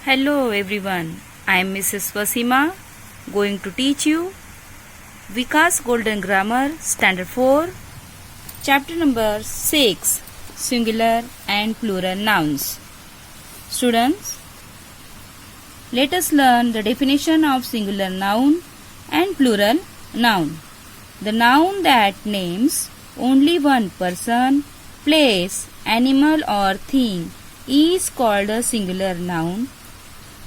Hello everyone, I am Mrs. Wasima going to teach you Vikas Golden Grammar Standard 4 Chapter number 6 Singular and Plural Nouns. Students, let us learn the definition of singular noun and plural noun. The noun that names only one person, place, animal or thing is called a singular noun.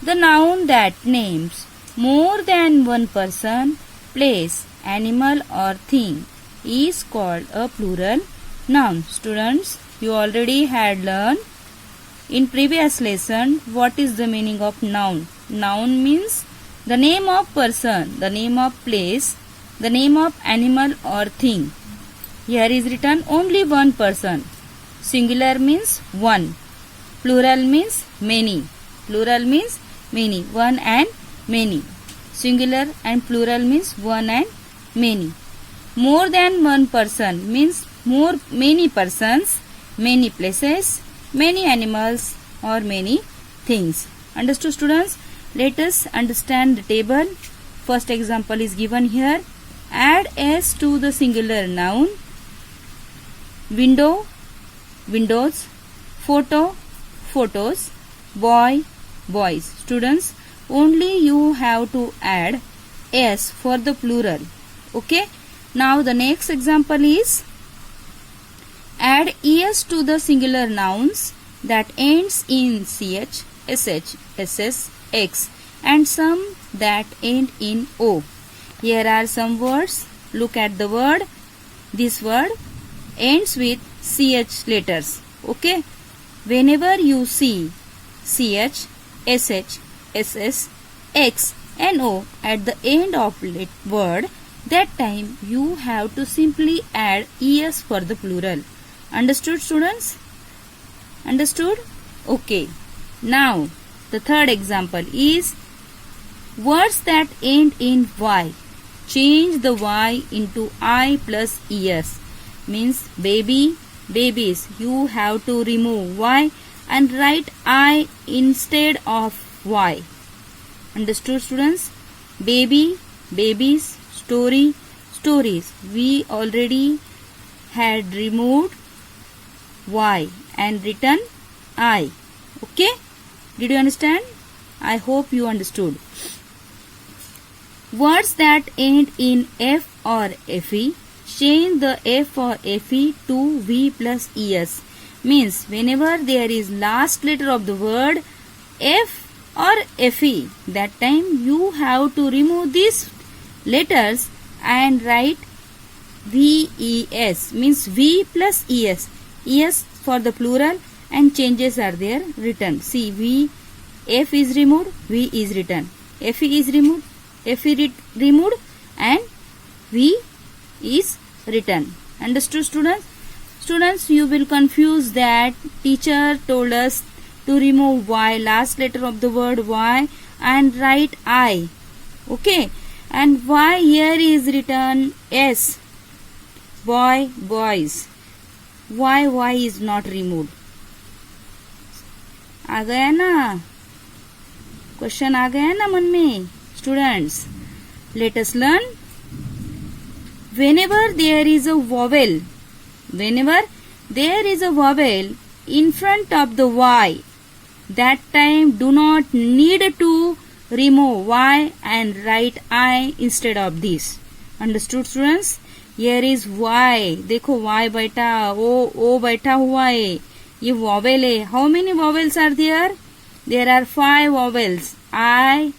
The noun that names more than one person, place, animal or thing is called a plural noun. Students, you already had learned in previous lesson what is the meaning of noun. Noun means the name of person, the name of place, the name of animal or thing. Here is written only one person. Singular means one. Plural means many. Plural means many. One and many. Singular and plural means one and many. More than one person means many persons, many places, many animals or many things. Understood, students? Let us understand the table. First example is given here. Add s to the singular noun. Window, windows. Photo, photos. Boy, boys. Students, only you have to add s for the plural. Okay. Now the next example is add es to the singular nouns that ends in ch, sh, ss, x and some that end in o. Here are some words. Look at the word. This word ends with ch letters. Okay. Whenever you see ch, sh, ss, x and o at the end of word, that time you have to simply add es for the plural. Understood, students? Understood? Okay. Now the third example is words that end in y. Change the y into I plus es. Means baby, babies. You have to remove y and write I instead of y. Understood, students? Baby, babies. Story, stories. We already had removed y and written I. Okay? Did you understand? I hope you understood. Words that end in f or fe, change the f or fe to v plus es. Means whenever there is last letter of the word f or fe, that time you have to remove these letters and write ves. Means v plus es. Es for the plural and changes are there written. See, v, f is removed, v is written. Fe is removed, fe removed and v is written. Understood, students? Students, you will confuse that teacher told us to remove y, last letter of the word y and write I. Okay. And y here is written s. Boy, boys. Why y is not removed? आ गया ना? Question आ गया ना मन में? Students, let us learn. Whenever there is a vowel in front of the y, that time do not need to remove y and write I instead of this. Understood, students? Here is y. देखो y बैठा, o बैठा हुआ है. ये vowel है. How many vowels are there? There are 5 vowels. I,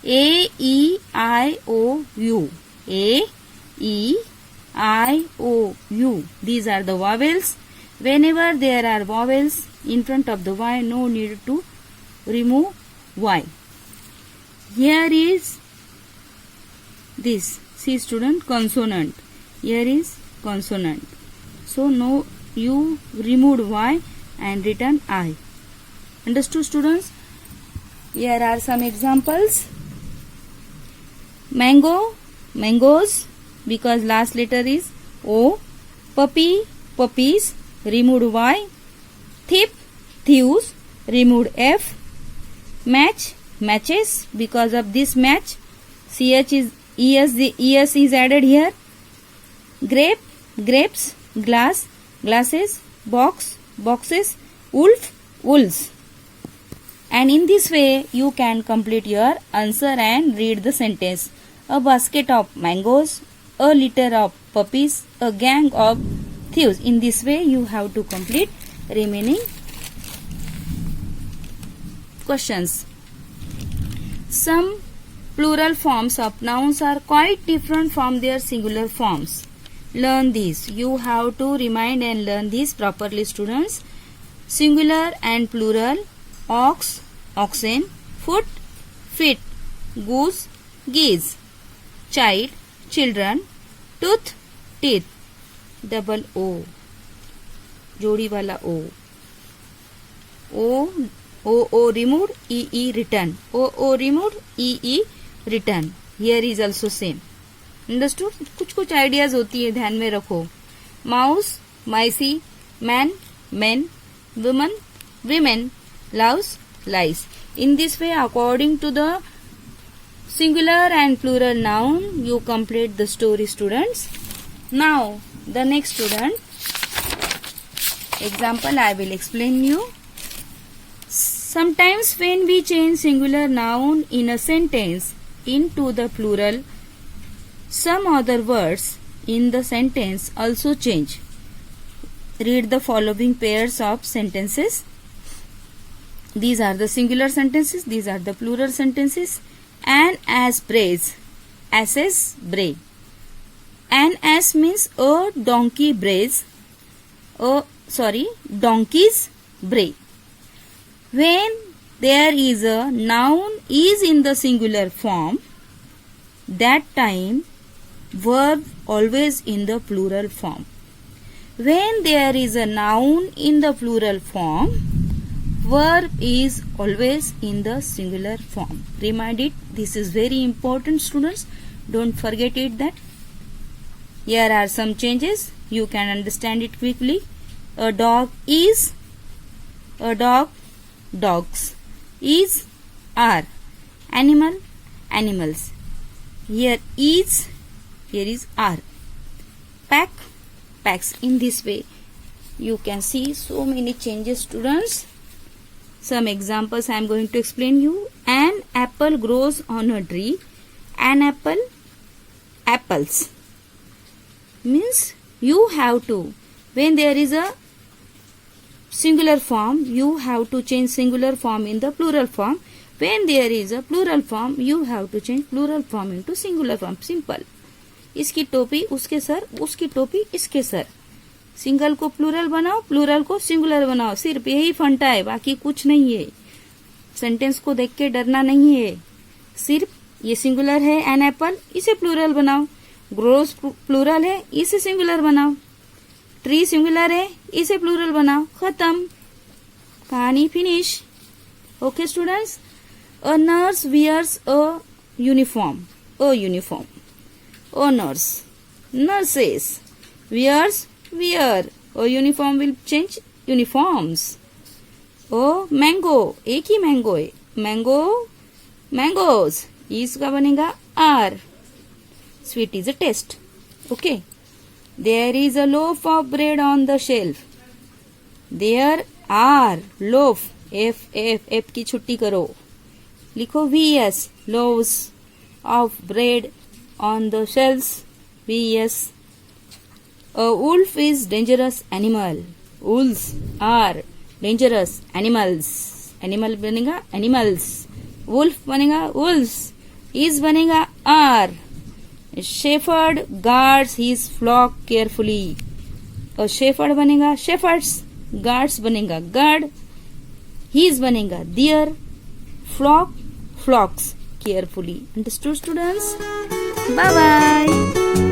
a, e, I, o, u. A, e, I, o, u. These are the vowels. Whenever there are vowels in front of the y, no need to remove y. Here is this. See, student, consonant. Here is consonant. So, no, you removed y and written I. Understood, students? Here are some examples. Mango, mangoes, because last letter is O. Puppy, puppies, removed y. Thief, thieves, removed f. Match, matches. Because of this match, ch is es is added here. Grape, grapes. Glass, glasses. Box, boxes. Wolf, wolves. And in this way you can complete your answer and read the sentence. A basket of mangoes, a litter of puppies, a gang of thieves. In this way you have to complete remaining questions. Some plural forms of nouns are quite different from their singular forms. Learn these. You have to remind and learn these properly, students. Singular and plural: ox, oxen; foot, feet; goose, geese; child, children; tooth, teeth. Double O, जोड़ी वाला O. O removed, E written. O removed, E written. Here is also same. Understood? कुछ ideas होती है, ध्यान में रखो. Mouse, micey; man, men; woman, women; louse, lice. In this way, according to the singular and plural noun, you complete the story, students. Now, the next student example I will explain you. Sometimes when we change singular noun in a sentence into the plural, some other words in the sentence also change. Read the following pairs of sentences. These are the singular sentences, these are the plural sentences. An ass brays, asses bray. An ass means a donkey brays, donkeys bray. When there is a noun is in the singular form, that time verb always in the plural form. When there is a noun in the plural form, verb is always in the singular form. Remind it. This is very important, students. Don't forget it that. Here are some changes. You can understand it quickly. A dog is, a dog, dogs. Is, are. Animal, animals. Here is, here is are. Pack, packs. In this way you can see so many changes, students. Some examples I am going to explain you. An apple grows on a tree. An apple, apples. Means you have to, when there is a singular form, you have to change singular form in the plural form. When there is a plural form, you have to change plural form into singular form. Simple. इसकी टोपी उसके sir, उसकी टोपी इसके sir. Single को plural बनाओ, plural को singular बनाओ. सिर्फ यही फंटा है, बाकी कुछ नहीं है. सेंटेंस को देख के डरना नहीं है. सिर्फ ये सिंगुलर है एन एप्पल, इसे प्लूरल बनाओ. ग्रोस प्लूरल है, इसे सिंगुलर बनाओ. ट्री सिंगुलर है, इसे प्लूरल बनाओ. खत्म, कहानी finish. Okay students. A nurse wears a uniform. A uniform. A nurse, nurses. Wears, wear. A uniform will change uniforms. Oh mango, एक ही मैंगो है. Mango, mangoes. इसका बनेगा are. Sweet is a taste. Okay. There is a loaf of bread on the shelf. There are loaf. F की छुट्टी करो. लिखो VS. Loaves of bread on the shelves. VS. A wolf is dangerous animal. Wolves are dangerous animals. Animal बनेगा animals. Wolf बनेगा wolves. Is बनेगा are. A shepherd guards his flock carefully. A shepherd बनेगा shepherds. Guards बनेगा guard. His बनेगा their. Flock, flocks carefully. Understood, students? Bye bye.